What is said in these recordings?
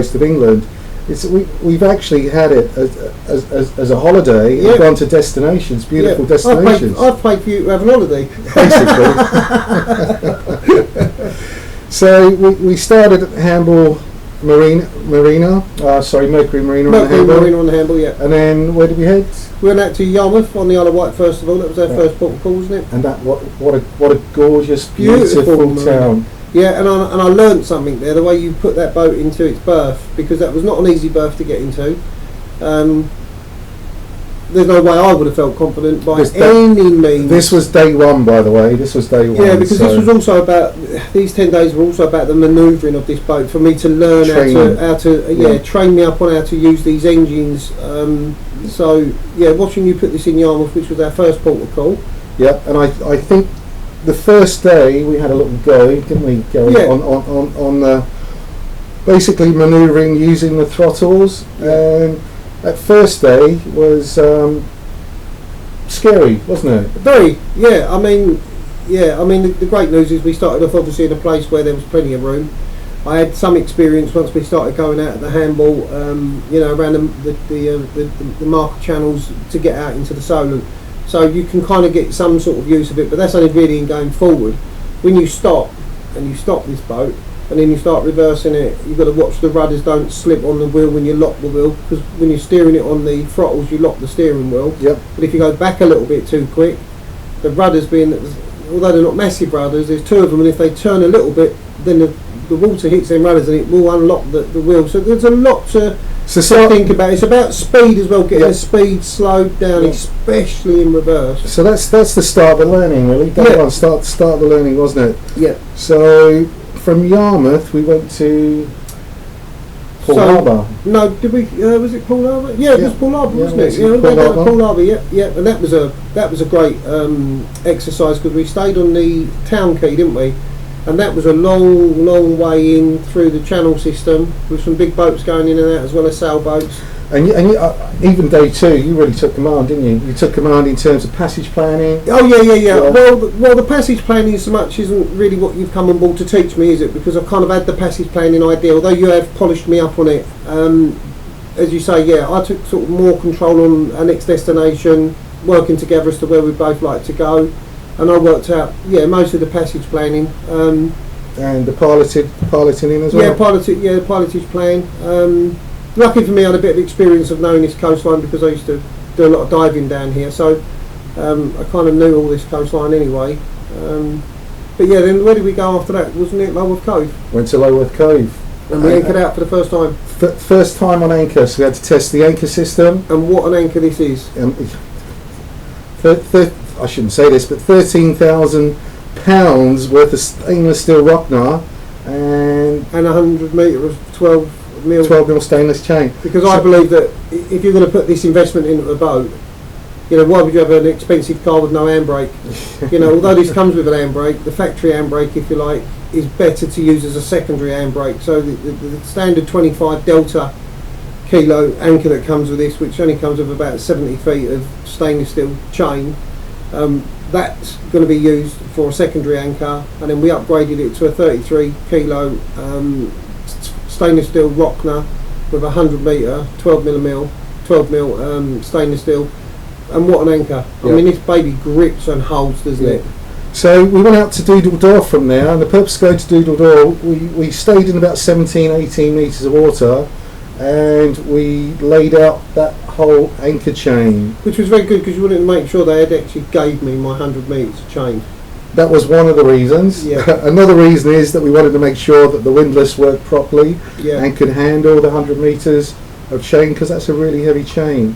coast of England. We've actually had it as a holiday. Yeah. And gone to destinations, beautiful destinations. I've paid for you to have an holiday. Basically. So we started at Hamble Mercury Marina on the Hamble. Yeah. And then where did we head? We went out to Yarmouth on the Isle of Wight first of all. That was our first port of call, wasn't it? And that what a gorgeous, beautiful town. Yeah, and I learnt something there, the way you put that boat into its berth, because that was not an easy berth to get into. There's no way I would have felt confident by any means. This was day one, by the way. This was day one. Yeah, because this was also about, these 10 days were also about the manoeuvring of this boat, for me to learn how to train me up on how to use these engines. So, yeah, watching you put this in Yarmouth, which was our first port of call. Yeah, and I think the first day we had a little go, didn't we, Gary? Yeah. On basically manoeuvring using the throttles. And that first day was scary, wasn't it? Very, yeah. I mean, the great news is we started off obviously in a place where there was plenty of room. I had some experience once we started going out at the handball, around the market channels to get out into the Solent. So you can kind of get some sort of use of it, but that's only really in going forward. When you stop this boat, and then you start reversing it, you've got to watch the rudders don't slip on the wheel when you lock the wheel, because when you're steering it on the throttles, you lock the steering wheel. Yep. But if you go back a little bit too quick, the rudders although they're not massive rudders, there's two of them, and if they turn a little bit, then the water hits them rudders and it will unlock the wheel. So there's a lot to think about. It's about speed as well, getting the speed slowed down, especially in reverse. So that's the start of the learning, really. Start of the learning, wasn't it? Yeah. So from Yarmouth we went to Paul Harbour. No, did we? Was it Paul Harbour? Yeah, it was Paul Harbour, wasn't it? Yeah, Paul Harbour. Yeah. And that was a great exercise, because we stayed on the town quay, didn't we? And that was a long way in through the channel system, with some big boats going in and out, as well as sailboats. And even day two, you really took command, didn't you? You took command in terms of passage planning. Oh yeah. Well, the passage planning so much isn't really what you've come on board to teach me, is it? Because I've kind of had the passage planning idea, although you have polished me up on it. As you say, yeah, I took sort of more control on our next destination, working together as to where we both like to go, and I worked out, most of the passage planning. And the piloting as well. Yeah, pilotage plan. Lucky for me, I had a bit of experience of knowing this coastline, because I used to do a lot of diving down here, so I kind of knew all this coastline anyway. But yeah, then where did we go after that? Wasn't it Lulworth Cove? Went to Lulworth Cove. And we anchored out for the first time. First time on anchor, so we had to test the anchor system. And what an anchor this is. I shouldn't say this, but £13,000 worth of stainless steel Rocknar and 100 metre of 12 mil stainless chain. Because I believe that if you're going to put this investment into a boat, why would you have an expensive car with no handbrake? Although this comes with an handbrake, the factory handbrake, if you like, is better to use as a secondary handbrake. So the standard 25 Delta kilo anchor that comes with this, which only comes with about 70 feet of stainless steel chain, that's going to be used for a secondary anchor, and then we upgraded it to a 33 kilo stainless steel Rocknar with 100 metre 12 mil stainless steel, and what an anchor. I mean, this baby grips and holds, doesn't it? So we went out to Doodle Door from there, and the purpose of going to Doodle Door, we stayed in about 17-18 metres of water, and we laid out that whole anchor chain. Which was very good, because you wanted to make sure they had actually gave me my 100 metres of chain. That was one of the reasons. Yeah. Another reason is that we wanted to make sure that the windlass worked properly and could handle the 100 metres of chain, because that's a really heavy chain.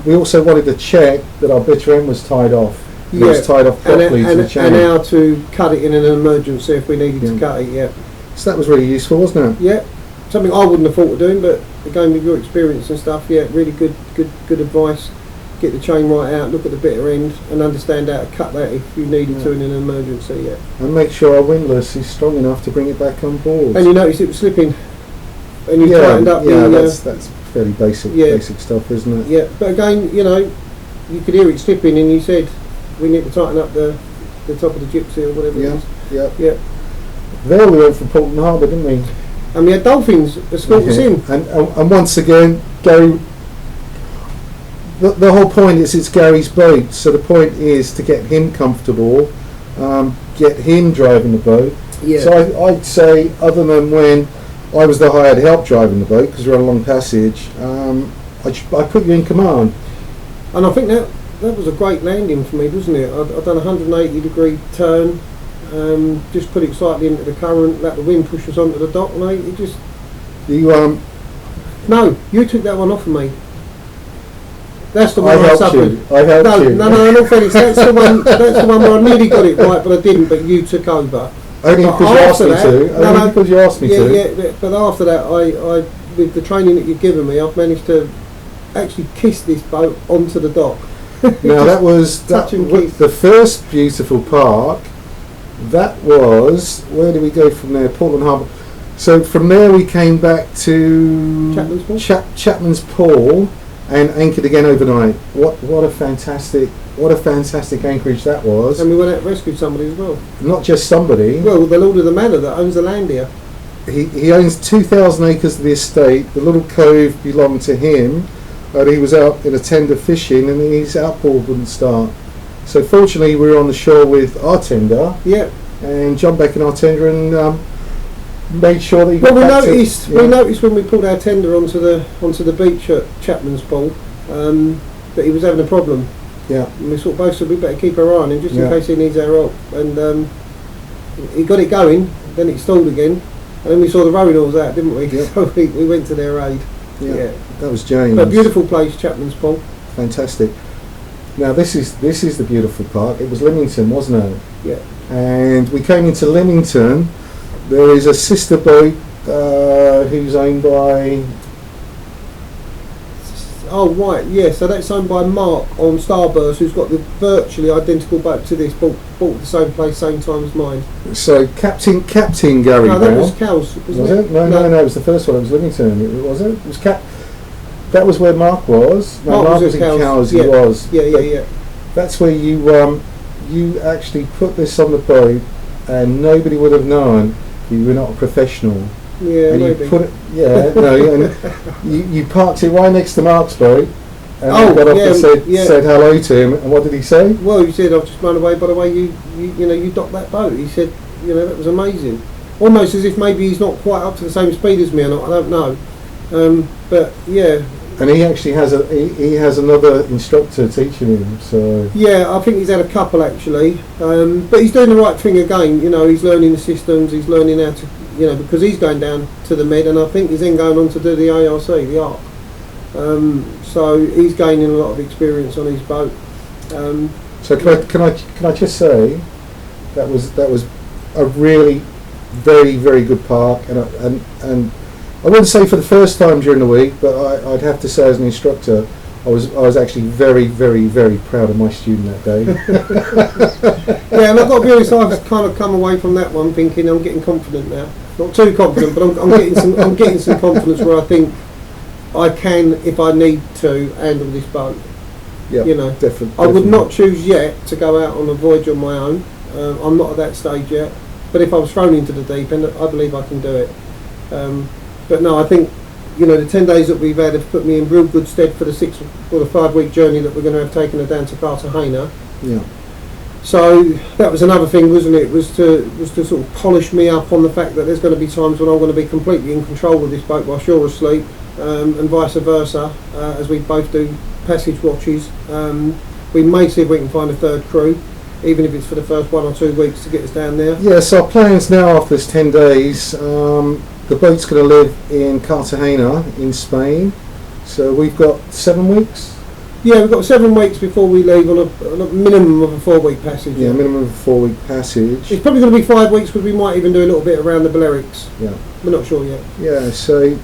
We also wanted to check that our bitter end was tied off. It was tied off properly to the chain. And how to cut it in an emergency if we needed to cut it, So that was really useful, wasn't it? Yeah. Something I wouldn't have thought of doing, but again, with your experience and stuff, really good advice. Get the chain right out, look at the bitter end, and understand how to cut that if you needed to in an emergency. And make sure our windlass is strong enough to bring it back on board. And you noticed it was slipping, and you tightened up. That's fairly basic stuff, isn't it? Yeah, but again, you could hear it slipping, and you said we need to tighten up the top of the gypsy or whatever it is. Yeah. There we went from Portland Harbour, didn't we? and we had dolphins escort us in. And once again, Gary. The whole point is it's Gary's boat, so the point is to get him comfortable, get him driving the boat. Yeah. So I'd say, other than when I was the hired help driving the boat because we're on a long passage, I put you in command. And I think that was a great landing for me, wasn't it? I'd done a 180-degree turn, just put it slightly into the current, let the wind push us onto the dock, mate. It just... No, you took that one off of me. That's the one I suffered. I helped you. No, in all fairness, that's the one where I nearly got it right, but I didn't, but you took over. Only because you asked me to. Only because you asked me to. Yeah, but after that, I with the training that you've given me, I've managed to actually kiss this boat onto the dock. Now that was the first beautiful park. That was, where did we go from there? Portland Harbour. So from there we came back to Chapman's Pool and anchored again overnight. What a fantastic anchorage that was. And we went out and rescued somebody as well. Not just somebody. Well, the Lord of the Manor that owns the land here. He owns 2,000 acres of the estate. The little cove belonged to him. And he was out in a tender fishing and his outboard wouldn't start. So fortunately we were on the shore with our tender. Yeah. And jumped back in our tender and made sure that he got back we noticed when we pulled our tender onto the beach at Chapman's Pool that he was having a problem. Yeah. And we sort of both said we better keep our eye on him just in case he needs our help. And he got it going, then it stalled again, and then we saw the rowing oars out, didn't we? Yeah. So we went to their aid. Yeah. That was James. But a beautiful place, Chapman's Pool. Fantastic. Now this is the beautiful part. It was Lymington, wasn't it? Yeah. And we came into Lymington. There is a sister boat who's owned by... Oh right, yeah, so that's owned by Mark on Starburst, who's got the virtually identical boat to this, bought the same place, same time as mine. So Captain Gary Brown. No, that was Cowes, wasn't it? No, it was the first one, it was Lymington, it was that was where Mark was. No, Mark was in Cowes, he was. Yeah. That's where you actually put this on the boat and nobody would have known you were not a professional. Yeah, and maybe. You put it, and you parked it right next to Mark's boat, and got up and said hello to him. And what did he say? Well, he said, "I've just run away. By the way, you docked that boat." He said, that was amazing. Almost as if maybe he's not quite up to the same speed as me or not. I don't know, but yeah. And he actually has he has another instructor teaching him. So yeah, I think he's had a couple actually, but he's doing the right thing again. He's learning the systems. He's learning how to. Because he's going down to the Med, and I think he's then going on to do the ARC, the ARC. So he's gaining a lot of experience on his boat. So can I just say that was a really very, very good park, and I wouldn't say for the first time during the week, but I'd have to say as an instructor, I was actually very, very, very proud of my student that day. Yeah, and I've got to be honest, I've kind of come away from that one thinking I'm getting confident now. Not too confident, but I'm getting some confidence where I think I can, if I need to, handle this boat. Yeah, definitely. I would not choose yet to go out on a voyage on my own. I'm not at that stage yet. But if I was thrown into the deep end, I believe I can do it. But no, I think the 10 days that we've had have put me in real good stead for the 5-week journey that we're going to have taken her down to Cartagena. Yeah. So that was another thing, wasn't it? Was to sort of polish me up on the fact that there's going to be times when I'm going to be completely in control of this boat whilst you're asleep, and vice versa, as we both do passage watches. We may see if we can find a third crew, even if it's for the first 1 or 2 weeks to get us down there. Yeah, so our plans now after this 10 days, the boat's going to live in Cartagena in Spain. So we've got 7 weeks. Yeah, we've got 7 weeks before we leave on a minimum of a 4-week passage. Yeah, minimum of a 4-week passage. It's probably going to be 5 weeks because we might even do a little bit around the Balearics. Yeah. We're not sure yet. Yeah, so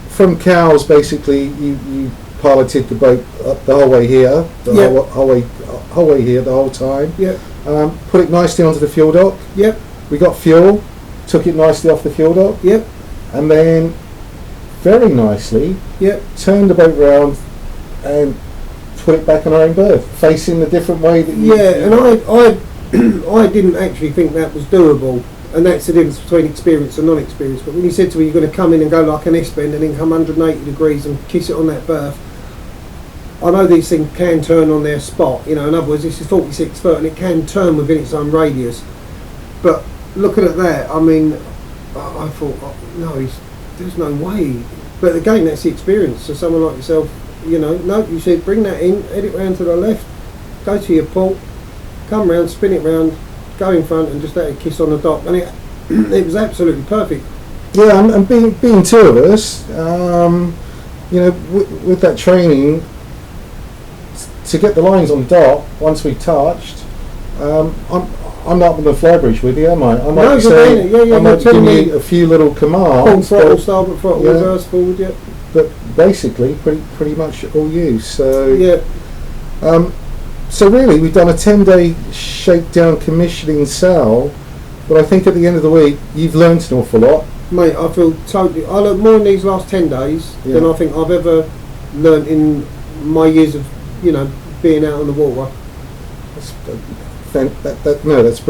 from Cowes basically you piloted the boat up the whole way here, whole way here the whole time. Yeah. Put it nicely onto the fuel dock. Yep. We got fuel, took it nicely off the fuel dock. Yep. And then very nicely turned the boat round and put it back on our own berth, facing the different way that you... Yeah, and I didn't actually think that was doable. And that's the difference between experience and non-experience. But when you said to me you're going to come in and go like an S-bend and then come 180 degrees and kiss it on that berth, I know these things can turn on their spot. In other words, this is 46 foot and it can turn within its own radius. But looking at that, I mean, I thought, no, there's no way. But again, that's the experience. So someone like yourself, no, you said bring that in, head it round to the left, go to your port, come round, spin it round, go in front and just let it kiss on the dock. And it was absolutely perfect. Yeah, and being two of us, with that training, to get the lines on dock, once we touched, I'm not on the flybridge with you, am I? I might say, I might give you a few little commands. Throttle, starboard throttle, reverse, forward, yeah. But basically, pretty much all you. So yeah. So really, we've done a 10-day shakedown commissioning sale, but I think at the end of the week, you've learnt an awful lot. Mate, I learned more in these last 10 days than I think I've ever learnt in my years of, being out on the water. That's brilliant.